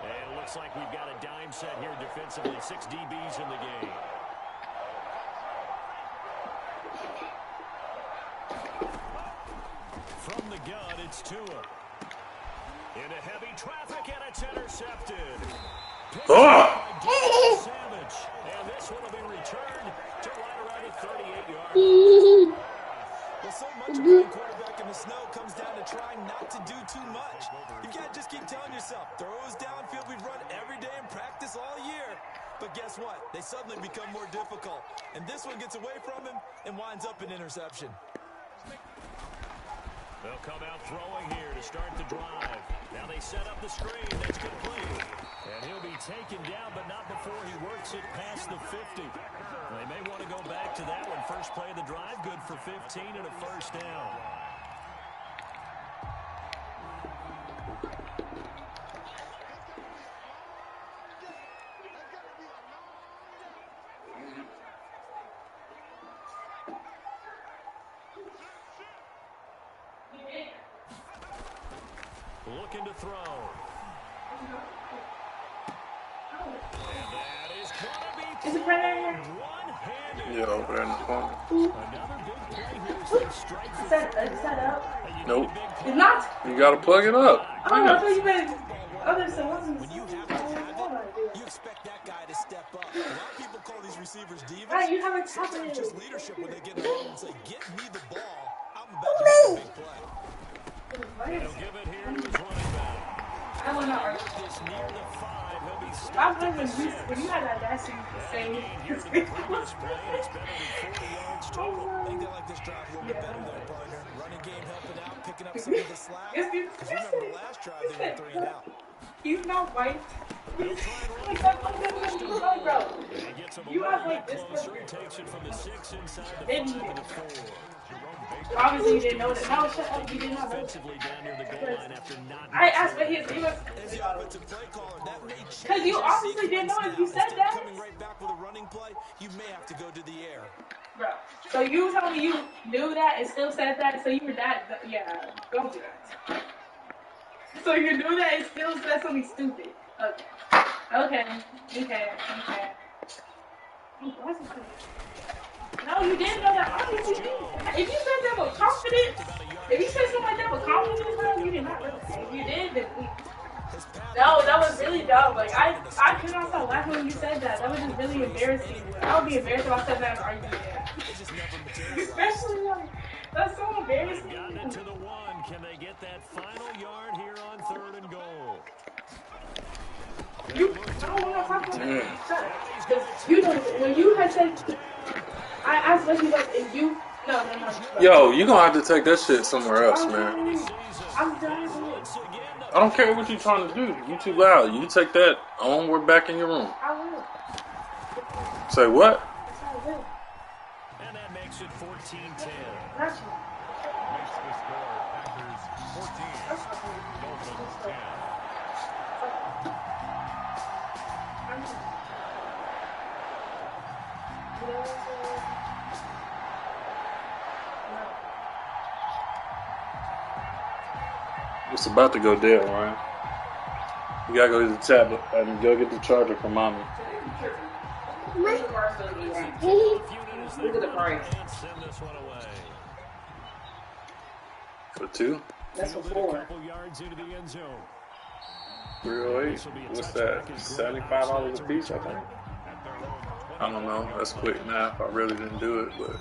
Speaker 1: And it looks like we've got a dime set here defensively. 6 DBs in the game. From the gun, it's Tua. Into heavy traffic, and it's intercepted. Savage. And this one will be returned to right around the 38-yard.
Speaker 3: Well, so much of playing quarterback in the snow comes down to trying not to do too much. You've got to just keep telling yourself, throws downfield we've run every day in practice all year. But guess what? They suddenly become more difficult. And this one gets away from him and winds up an interception.
Speaker 1: They'll come out throwing here to start the drive. Now they set up the screen. That's complete. And he'll be taken down, but not before he works it past the 50. They may want to go back to that one. First play of the drive, good for 15 and a first down. Looking to throw. And that is going to be
Speaker 7: Is it right there?
Speaker 1: one-handed.
Speaker 6: Yeah, over there in the corner.
Speaker 1: Another big play here is they strike for
Speaker 7: Is that up?
Speaker 6: Nope.
Speaker 7: It's not?
Speaker 6: You gotta plug it up.
Speaker 7: Oh, I thought you meant other someone.
Speaker 3: When you have to have it, you expect that guy to step up. A lot of people call these receivers divas.
Speaker 7: Right, you haven't
Speaker 3: Sometimes
Speaker 7: happened.
Speaker 3: just leadership when they get in the room and say, get me the ball. I'm about to make a big play.
Speaker 1: They'll give it here to his running back.
Speaker 7: I want to argue.
Speaker 1: This near the 5. He'll be
Speaker 7: I
Speaker 1: stopped
Speaker 7: was
Speaker 1: at the 6.
Speaker 7: when you had that audacity to say,
Speaker 1: Here to the previous play, and it's better than 40 yards total.
Speaker 3: I think they like this drive a little bit better there, partner. Running game helping out, picking up some of the slack.
Speaker 7: Yes, you-
Speaker 3: Because remember the last drive, they went 3 and out.
Speaker 7: he's not white.
Speaker 1: They'll try and run
Speaker 7: Like,
Speaker 1: it
Speaker 7: that's
Speaker 1: back.
Speaker 7: what bro.
Speaker 1: He gets him a
Speaker 7: You
Speaker 1: little
Speaker 7: have, like,
Speaker 1: bit
Speaker 7: this
Speaker 1: closer.
Speaker 7: much-
Speaker 1: Takes it from the 6 inside the
Speaker 7: Then
Speaker 1: 5 to the 4.
Speaker 7: Obviously, you didn't know that. No, shut up. You did not know that.
Speaker 1: Defensively down near the goal line after not.
Speaker 7: I asked what he was.
Speaker 3: As the offensive play caller, that may change.
Speaker 7: Because you
Speaker 3: your
Speaker 7: obviously didn't know
Speaker 3: sequence
Speaker 7: if you
Speaker 3: now.
Speaker 7: said
Speaker 3: Instead of
Speaker 7: that.
Speaker 3: coming right back with a running play, you may have to go to the air.
Speaker 7: Bro. So you told me you knew that and still said that, so you were that. Yeah, don't do that. So you knew that and still said something stupid. Okay. What's it called? No, you didn't know that. Obviously, you didn't. If you said that with confidence, if you said something like that with confidence, bro, you did not know that. If you did, then no, that was really dumb. Like, I could not stop laughing when you said that. That was just really embarrassing. I would be embarrassed if I said that in an argument. Especially, like, that's so embarrassing.
Speaker 1: Gotten it to the 1. Can they get that final yard here on 3rd and goal?
Speaker 7: You, I don't want to talk about that. Shut up. 'Cause you know, when you had said, I asked what he was, and you, no.
Speaker 6: Yo, you gonna have to take that shit somewhere else, man.
Speaker 7: I'm done with it.
Speaker 6: I don't care what you're trying to do. You too loud. You take that on. We're back in your room.
Speaker 7: I will.
Speaker 6: Say what?
Speaker 7: I will.
Speaker 1: And that makes it 14-10.
Speaker 7: Not you.
Speaker 2: Makes the score Packers 14, Dolphins 10.
Speaker 6: It's about to go dead, Ryan. You gotta go get the tablet and go get the charger for mommy.
Speaker 7: Look at the price.
Speaker 1: And send this one away.
Speaker 6: For 2?
Speaker 7: That's for
Speaker 1: Fielded a
Speaker 7: 4.
Speaker 1: couple yards into the end zone.
Speaker 6: 308. What's that? $75 a piece, I think. I don't know. That's quick math. I really didn't do it, but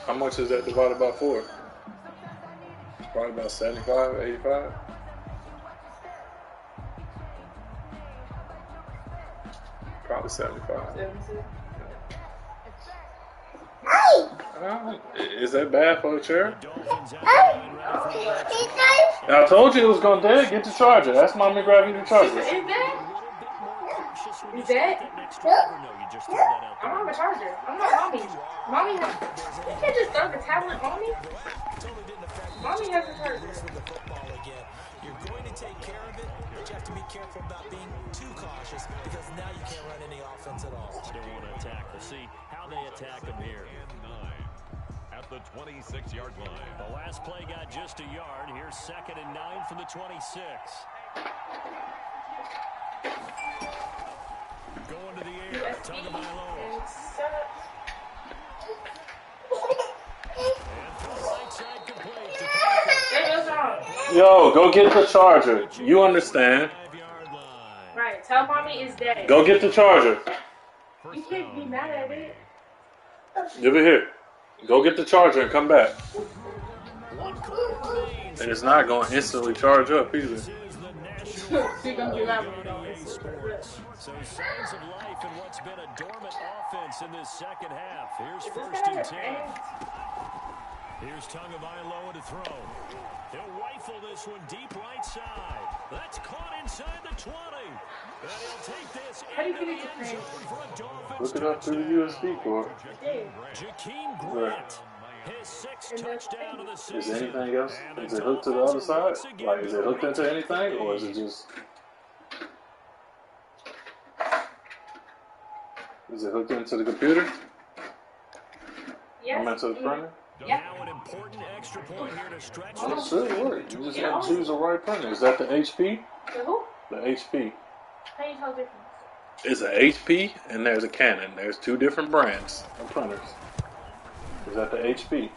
Speaker 6: how much is that divided by 4? Probably about 75, 85. Probably 75. Is that bad for a chair?
Speaker 1: Dolphins out and ready for
Speaker 6: I told you it was gonna dead. Get the charger. That's mommy grab you the charger.
Speaker 7: Is that?
Speaker 1: when
Speaker 7: Is
Speaker 1: you
Speaker 7: that?
Speaker 1: start next drive, or no, you just throw that out
Speaker 7: I'm
Speaker 1: there.
Speaker 7: on the charger. I'm not mommy. Mommy has. You can't just throw the tablet on me.
Speaker 3: Totally didn't affect
Speaker 7: Mommy has the charger.
Speaker 3: with the football again. You're going to take care of it, but you have to be careful about being too cautious because now you can't run any offense at all.
Speaker 1: Don't want to attack. We'll see how they attack them here.
Speaker 2: And 9 at the 26-yard line.
Speaker 1: The last play got just a yard. Here's 2nd and 9 from the 26. Going to the air. Tagovailoa. And from the right side complete to Parker.
Speaker 6: Yo, go get the charger. You understand?
Speaker 1: 5-yard line.
Speaker 7: Right. Tell mommy it's dead.
Speaker 6: Go get the charger.
Speaker 7: You can't be mad at it.
Speaker 6: Give it here. Go get the charger and come back.
Speaker 1: 1 quarter remains
Speaker 6: And it's not going to instantly charge up either.
Speaker 7: She's gonna be loud when you don't listen.
Speaker 1: So signs of life in what's been a dormant offense in this second half. Here's
Speaker 7: Is this
Speaker 1: first
Speaker 7: guy
Speaker 1: and
Speaker 7: your
Speaker 1: 10.
Speaker 7: friend?
Speaker 1: Here's Tagovailoa to throw. He'll rifle this one deep right side. That's caught inside the 20. And he'll take this
Speaker 7: How do you
Speaker 1: into
Speaker 7: get
Speaker 1: the
Speaker 7: it to
Speaker 1: end
Speaker 7: friend?
Speaker 1: zone for a Dolphins
Speaker 6: Look it up through the
Speaker 1: touchdown.
Speaker 6: USB cord.
Speaker 1: Jakeem Grant, his sixth touchdown of the season.
Speaker 6: Is there anything else?
Speaker 1: And the
Speaker 6: Is it hooked to the other
Speaker 1: Dolphins
Speaker 6: side?
Speaker 1: once again
Speaker 6: Like, is it hooked into
Speaker 1: retake the
Speaker 6: anything? Or is it
Speaker 1: lead.
Speaker 6: just... Is it hooked into the computer?
Speaker 7: Yes.
Speaker 6: I'm into the printer?
Speaker 7: Yeah.
Speaker 1: Now an important extra point here to stretch
Speaker 6: Oh,
Speaker 1: this.
Speaker 6: it should work. You just got to choose the right printer. Is that the HP?
Speaker 7: The who?
Speaker 6: The HP.
Speaker 7: How you tell the difference?
Speaker 6: It's an HP and there's a Canon. There's two different brands of printers. Is that the HP?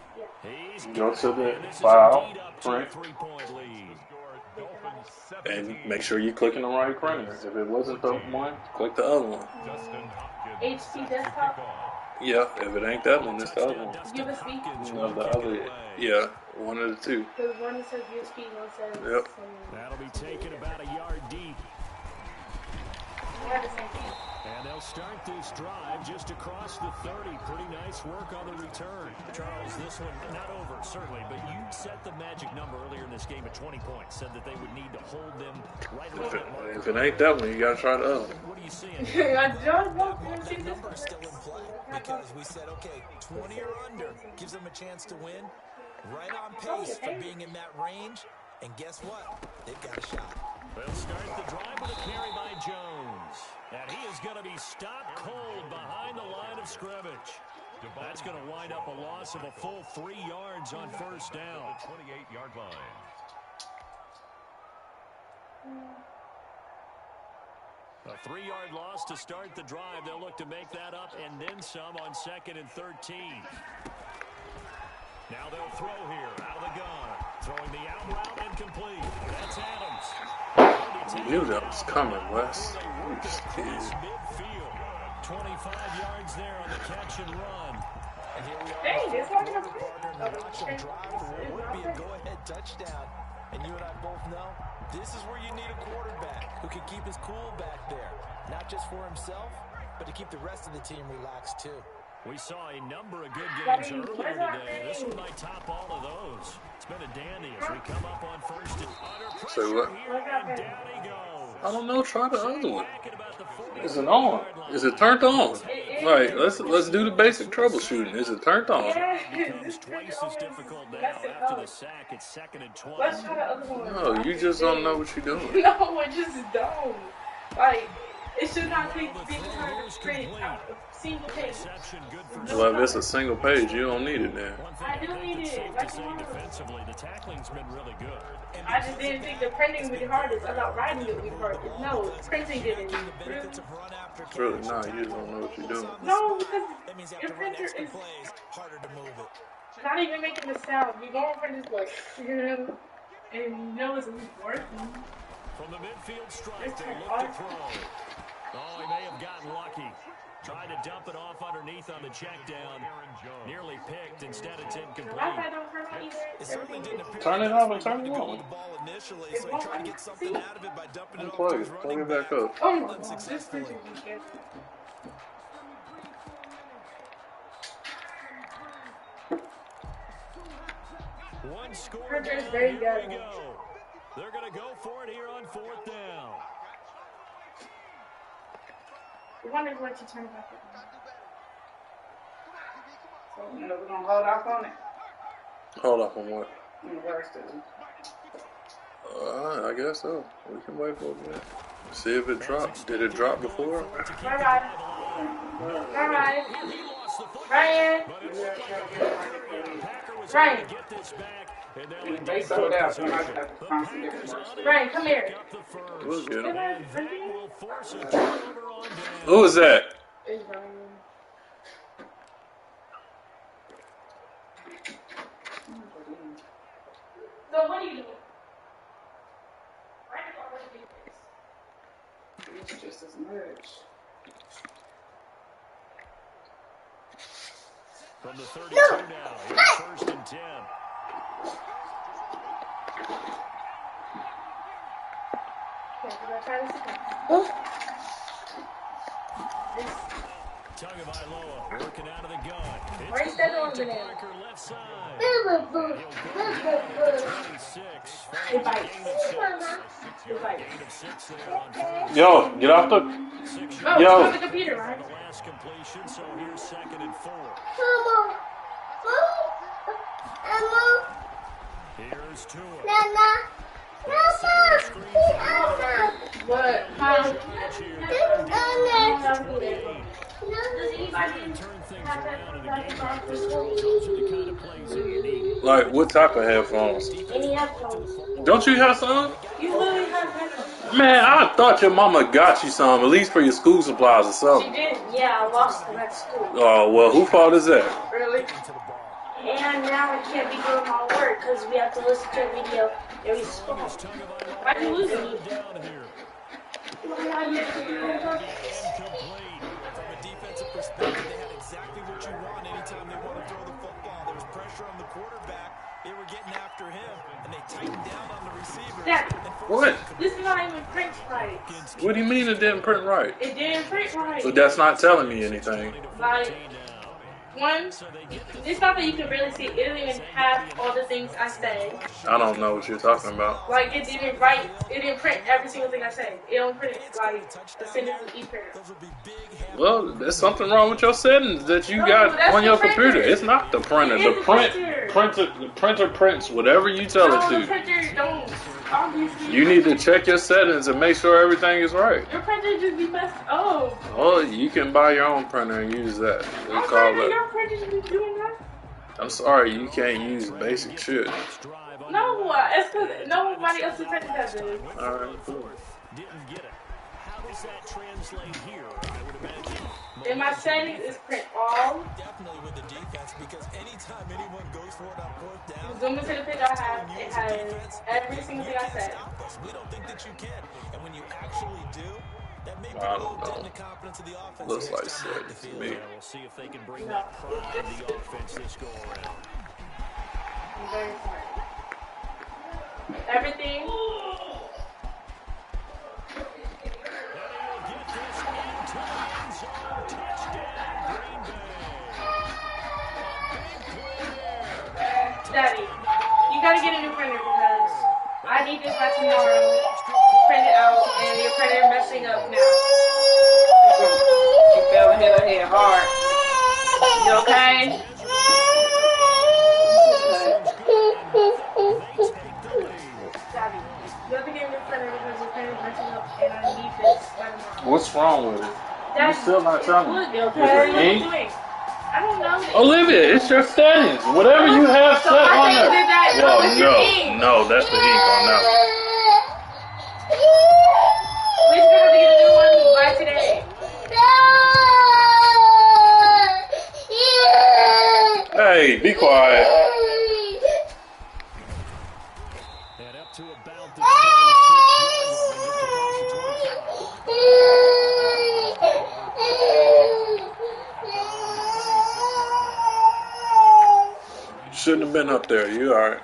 Speaker 1: He's
Speaker 6: Go to the
Speaker 1: and this is
Speaker 6: file,
Speaker 1: indeed up to a
Speaker 6: print,
Speaker 1: 3-point lead.
Speaker 6: and make sure you're clicking the right printer. If it wasn't the one, click the other one.
Speaker 7: HP desktop?
Speaker 6: Yeah, if it ain't that one, it's the other one.
Speaker 7: USB?
Speaker 6: You know, the other, yeah, one of the two.
Speaker 7: Because one says USB, one says...
Speaker 6: Yep.
Speaker 1: That'll be taken about a yard deep.
Speaker 7: They have the same thing.
Speaker 1: And they'll start this drive just across the 30. Pretty nice work on the return. Charles, this one not over, certainly, but you set the magic number earlier in this game at 20 points. Said that they would need to hold them right around that mark.
Speaker 6: If it ain't that one, you gotta try the other one.
Speaker 1: What are you seeing?
Speaker 7: I don't know.
Speaker 3: That number is still in play because we said, okay, 20 or under gives them a chance to win. Right on pace for being in that range. And guess what? They've got a shot.
Speaker 1: They'll start the drive with a carry by Jones. And he is going to be stopped cold behind the line of scrimmage. That's going to wind up a loss of a full 3 yards on first down.
Speaker 2: 28-yard line.
Speaker 1: A 3-yard loss to start the drive. They'll look to make that up and then some on 2nd and 13. Now they'll throw here out of the gun. Throwing the out route incomplete. That's Adams.
Speaker 6: I knew that was coming, Wes. You
Speaker 1: Across
Speaker 6: kid.
Speaker 1: midfield. 25 yards there on the catch and run.
Speaker 3: And here we are.
Speaker 7: Hey, this one
Speaker 3: Partner and watch them drive for what would be a go-ahead touchdown. And you and I both know this is where you need a quarterback who can keep his cool back there. Not just for himself, but to keep the rest of the team relaxed too.
Speaker 1: We saw a number of good games earlier today. This one might top all of those. It's been a dandy as we come up on first and under
Speaker 6: Say
Speaker 1: pressure
Speaker 6: what?
Speaker 1: here, and down he goes.
Speaker 6: I don't know. Try the other one.
Speaker 1: Back at about the 40.
Speaker 6: Is it on? Is it turned on? Right. Let's do the basic troubleshooting. Is it turned on?
Speaker 7: Yeah.
Speaker 1: Becomes twice as difficult now after the sack. It's 2nd and 20.
Speaker 7: Let's try the other one.
Speaker 6: No, you just don't know what you're doing.
Speaker 7: No, I just don't. Like, it should not take big time to print out a single page.
Speaker 1: Reception good for
Speaker 6: Well, if it's a single page, you don't need it then.
Speaker 1: one thing
Speaker 7: I do
Speaker 1: think
Speaker 7: need
Speaker 1: it's
Speaker 7: it.
Speaker 1: safe
Speaker 7: Like,
Speaker 1: to say
Speaker 7: come on.
Speaker 1: defensively, the tackling's been really good.
Speaker 7: I just didn't think the printing would be hardest. I thought writing it would be hardest. No, printing didn't.
Speaker 3: The benefits of run after
Speaker 6: It's really not. You just don't know what you're doing.
Speaker 7: No, because
Speaker 3: that means you
Speaker 7: your
Speaker 3: have to run
Speaker 7: printer
Speaker 3: extra
Speaker 7: is
Speaker 3: plays, harder to move it.
Speaker 7: not even making the sound. You go in front of this like, and you know it's working.
Speaker 1: From the midfield strike,
Speaker 7: It's
Speaker 1: they
Speaker 7: like
Speaker 1: look to throw. Oh, he may have gotten lucky. Tried to dump it off underneath on the check down. Nearly picked. Instead, it's
Speaker 7: The
Speaker 1: incomplete.
Speaker 7: Wi-Fi don't turn on either.
Speaker 3: It certainly didn't appear
Speaker 6: Turn it off and turn it
Speaker 3: to go
Speaker 6: on.
Speaker 3: with the ball initially, so he tried to get something out of it by dumping it off to
Speaker 6: Unplug
Speaker 3: his
Speaker 6: it. Plug
Speaker 3: running
Speaker 6: it back
Speaker 3: back.
Speaker 6: up.
Speaker 7: Oh my god, this
Speaker 3: Unsuccessfully.
Speaker 7: printer is good.
Speaker 1: One score
Speaker 7: Printer is
Speaker 1: down.
Speaker 7: very
Speaker 1: Here
Speaker 7: good.
Speaker 1: we go. They're going to go for it here on 4th down.
Speaker 7: I wonder what you turn it back on.
Speaker 8: So, we're gonna hold off on it.
Speaker 6: Hold up on what?
Speaker 8: In the worst of it.
Speaker 6: I guess so. We can wait for a minute. See if it dropped. Did it drop before?
Speaker 7: Bye-bye. Bye-bye. Ryan. Ryan.
Speaker 1: Get this back. And now
Speaker 8: And they sold out, so I have to find some different ones.
Speaker 7: Ryan, come here.
Speaker 6: We'll get
Speaker 7: Come
Speaker 6: him.
Speaker 7: here.
Speaker 1: Will force a turnover on down.
Speaker 6: Who is that?
Speaker 7: It's Ryan. So what do you do? Ryan already did this.
Speaker 8: It's just as much.
Speaker 1: From the 32 now, here's 1st and 10.
Speaker 7: Okay, we're gonna try this again.
Speaker 1: Tagovailoa working out of the gun.
Speaker 7: Right
Speaker 1: It's
Speaker 7: there on
Speaker 1: to
Speaker 7: the banana.
Speaker 1: Parker left side.
Speaker 5: Boo, boo, boo.
Speaker 1: He'll go down at the 26.
Speaker 7: It bites.
Speaker 1: Gain of 6.
Speaker 7: It bites.
Speaker 1: Gain of 6 there on first.
Speaker 4: Yo, get off the.
Speaker 1: 6
Speaker 7: Oh,
Speaker 4: Yo.
Speaker 7: it's on the computer, right?
Speaker 1: the last completion, so here's 2nd and 4.
Speaker 5: Mama. Mama.
Speaker 1: Here's Tua.
Speaker 5: Nana. Mama. Mama.
Speaker 7: What?
Speaker 1: Turn things around in a game like this. Those are the kind of plays that you need.
Speaker 4: Like, what type of headphones?
Speaker 5: Any headphones?
Speaker 4: Don't you have some?
Speaker 7: You literally have headphones.
Speaker 4: Man, I thought your mama got you some, at least for your school supplies or
Speaker 7: She
Speaker 4: something.
Speaker 7: did. Yeah, I lost them at school.
Speaker 4: Oh, well, whose fault is that?
Speaker 7: Really?
Speaker 5: And now I can't be doing my work because we have to listen to a video every school.
Speaker 7: Why'd you lose it?
Speaker 1: Down here.
Speaker 3: From a defensive perspective, they had exactly what you want anytime they want to throw the football. There was pressure on the quarterback. They were getting after him, and they tightened down on the receiver.
Speaker 7: Daddy,
Speaker 4: What?
Speaker 7: this is not even print right.
Speaker 4: What do you mean it didn't print right?
Speaker 7: It didn't print right.
Speaker 4: But that's not telling me anything.
Speaker 7: Like, one, it's not that you can really see it. It didn't even have all the things I said.
Speaker 4: I don't know what you're talking about.
Speaker 7: Like, it didn't write, it didn't print every single thing I said. It don't print it, like, the sentence in each paragraph.
Speaker 4: Well, there's something wrong with your settings that you
Speaker 7: No,
Speaker 4: got
Speaker 7: that's
Speaker 4: on your
Speaker 7: the printer.
Speaker 4: computer. It's not the printer.
Speaker 7: It
Speaker 4: The
Speaker 7: is the
Speaker 4: printer prints whatever you tell
Speaker 7: No,
Speaker 4: it
Speaker 7: the
Speaker 4: to.
Speaker 7: printer don't, obviously.
Speaker 4: You need to check your settings and make sure everything is right.
Speaker 7: Your printer just be messed up.
Speaker 4: Oh, you can buy your own printer and use that. They
Speaker 7: I'm
Speaker 4: call
Speaker 7: sorry,
Speaker 4: it.
Speaker 7: your printer just be doing that.
Speaker 4: I'm sorry, you can't use basic shit.
Speaker 7: No, it's because nobody else's printer does it.
Speaker 4: All right, cool.
Speaker 1: Didn't get it. How does that translate here? I would imagine.
Speaker 7: In my settings, it's print all.
Speaker 3: Definitely with the defense, because anytime anyone goes for it on 4th down,
Speaker 7: Zoom into the picture I have. It has every single thing I said.
Speaker 3: we don't think that you can. And when you actually do, that may put
Speaker 4: I
Speaker 3: a
Speaker 4: don't
Speaker 3: little dent in
Speaker 4: know.
Speaker 3: the confidence of the offense.
Speaker 4: Looks
Speaker 3: here.
Speaker 4: like
Speaker 3: It's time to hit the
Speaker 4: settings to
Speaker 3: field.
Speaker 4: me.
Speaker 1: Yeah, we'll see if they can bring that pride to the offense this go around.
Speaker 7: I'm very smart. Everything. Daddy, you gotta get a new printer because I need this by tomorrow. Print it out, and your printer messing up now.
Speaker 8: She fell and hit her head hard.
Speaker 7: You okay? Daddy, you have to get a new printer because your printer's messing up, and I need this by tomorrow.
Speaker 4: What's wrong with it?
Speaker 7: Daddy,
Speaker 4: still not telling me.
Speaker 7: Look,
Speaker 4: Is it
Speaker 7: okay? What are you
Speaker 4: ink?
Speaker 7: doing? I don't know.
Speaker 4: Olivia, it's your settings. Whatever you have
Speaker 7: So
Speaker 4: set
Speaker 7: I
Speaker 4: on
Speaker 7: think
Speaker 4: there.
Speaker 7: that
Speaker 4: Well,
Speaker 7: it's your ink.
Speaker 4: no, that's the ink on that one.
Speaker 7: We're just gonna have to get a new one by today.
Speaker 4: Hey, be quiet.
Speaker 1: And up to about the 26-yard line, just across the 25.
Speaker 4: Shouldn't have been up there. You alright?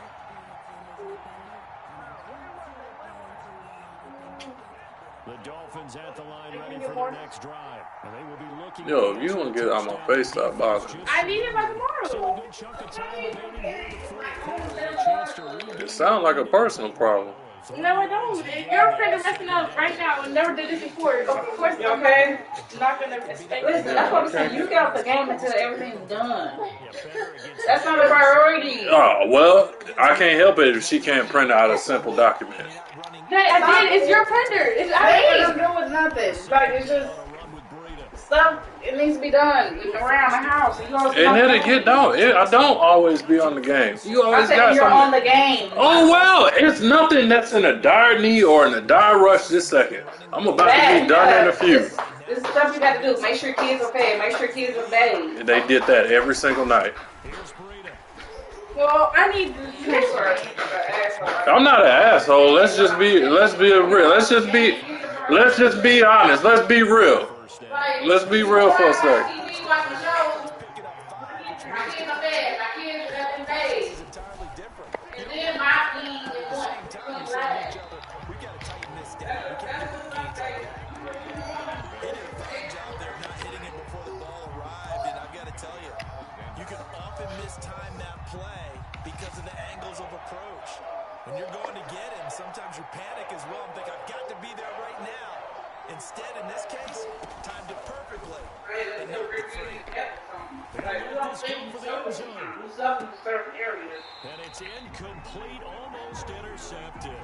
Speaker 1: The Dolphins at the line ready for their next drive. And they will be looking.
Speaker 4: Yo, if you want to get out my face, stop bothering me.
Speaker 7: I need it by
Speaker 1: Still a
Speaker 7: tomorrow.
Speaker 1: good chunk of time remaining here in the fourth quarter. A chance to read
Speaker 4: It sounds like a personal problem.
Speaker 7: No, I don't. If your printer's messing up right now and never did this before, of course
Speaker 8: You okay?
Speaker 7: I'm not gonna expect
Speaker 8: Listen,
Speaker 7: this.
Speaker 8: that's what I'm saying. You get off the game until everything's done. That's not a priority.
Speaker 4: Oh, well, I can't help it if she can't print out a simple document.
Speaker 7: Hey, I did. It's your printer. It's
Speaker 8: That ain't
Speaker 7: I
Speaker 8: gonna do with nothing. Like, it's just stuff, it needs to be done around the house. You always
Speaker 4: And then it get down. I don't always be on the game. You
Speaker 8: I
Speaker 4: always
Speaker 8: said
Speaker 4: got
Speaker 8: you're on
Speaker 4: something.
Speaker 8: the game.
Speaker 4: Oh, well, it's nothing that's in a dire need or in a dire rush this second. I'm about to be done in a few.
Speaker 8: This is stuff you got to do. Make sure kids are fed. Make sure kids are bathed.
Speaker 4: They did that every single night.
Speaker 7: Well, I need this.
Speaker 4: I'm not an asshole. Let's just be real. Let's just be honest. Let's be real. Let's be real for a second.
Speaker 3: him, sometimes you panic as well and think, I've got to be there right now. Instead, in this case, timed it perfectly and knocked it free.
Speaker 1: And it's incomplete, almost intercepted.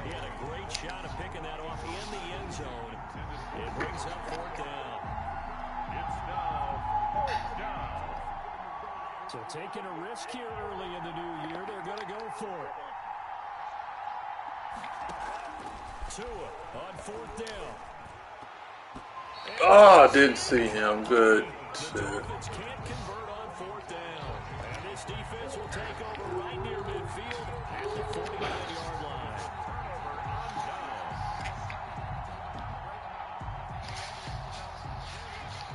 Speaker 1: He had a great shot of picking that off in the end zone. It brings up fourth down.
Speaker 2: It's now fourth down.
Speaker 1: So taking a risk here early in the new year, they're going to go for it. Tua on fourth down.
Speaker 6: Oh, I didn't see him. Good shit.
Speaker 1: The Dolphins can't convert on fourth down. And this defense will take over right near midfield at the 49-yard line.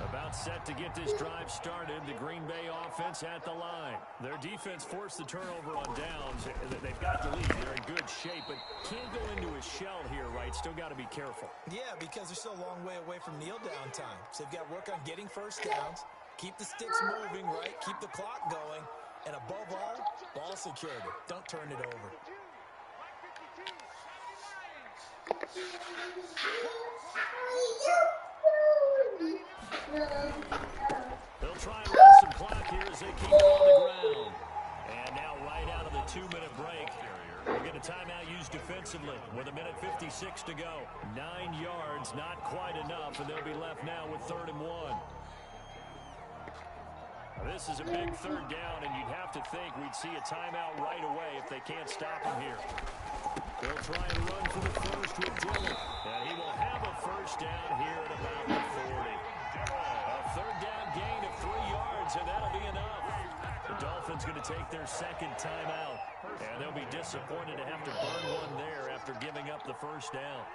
Speaker 1: About set to get this drive started. The Green Bay offense at the line. Their defense forced the turnover on downs. They've got the lead. They're in good shape, but can't go into a shell here, right? Still got to be careful.
Speaker 3: Yeah, because they're still a long way away from kneel down time. So they've got to work on getting first downs, keep the sticks moving, right? Keep the clock going, and above all, ball security. Don't turn it over.
Speaker 1: They'll try and run some clock here as they keep it on the ground. And now right out of the 2-minute break, we'll get a timeout used defensively with 1:56 to go. 9 yards, not quite enough, and they'll be left now with 3rd and 1. This is a big 3rd down, and you'd have to think we'd see a timeout right away if they can't stop him here. They'll try and run for the first with Dillon, and he will have a first down here at about the 40. A 3rd down gain of 3 yards, and that'll be enough. The Dolphins going to take their 2nd timeout, and they'll be disappointed to have to burn one there after giving up the first down.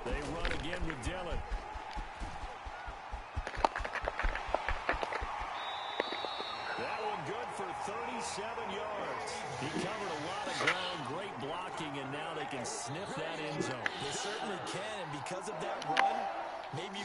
Speaker 1: They run again with Dillon. That one good for 37 yards. He covered a lot of ground, great blocking, and now they can sniff that end zone.
Speaker 3: They certainly can, and because of that run, maybe you can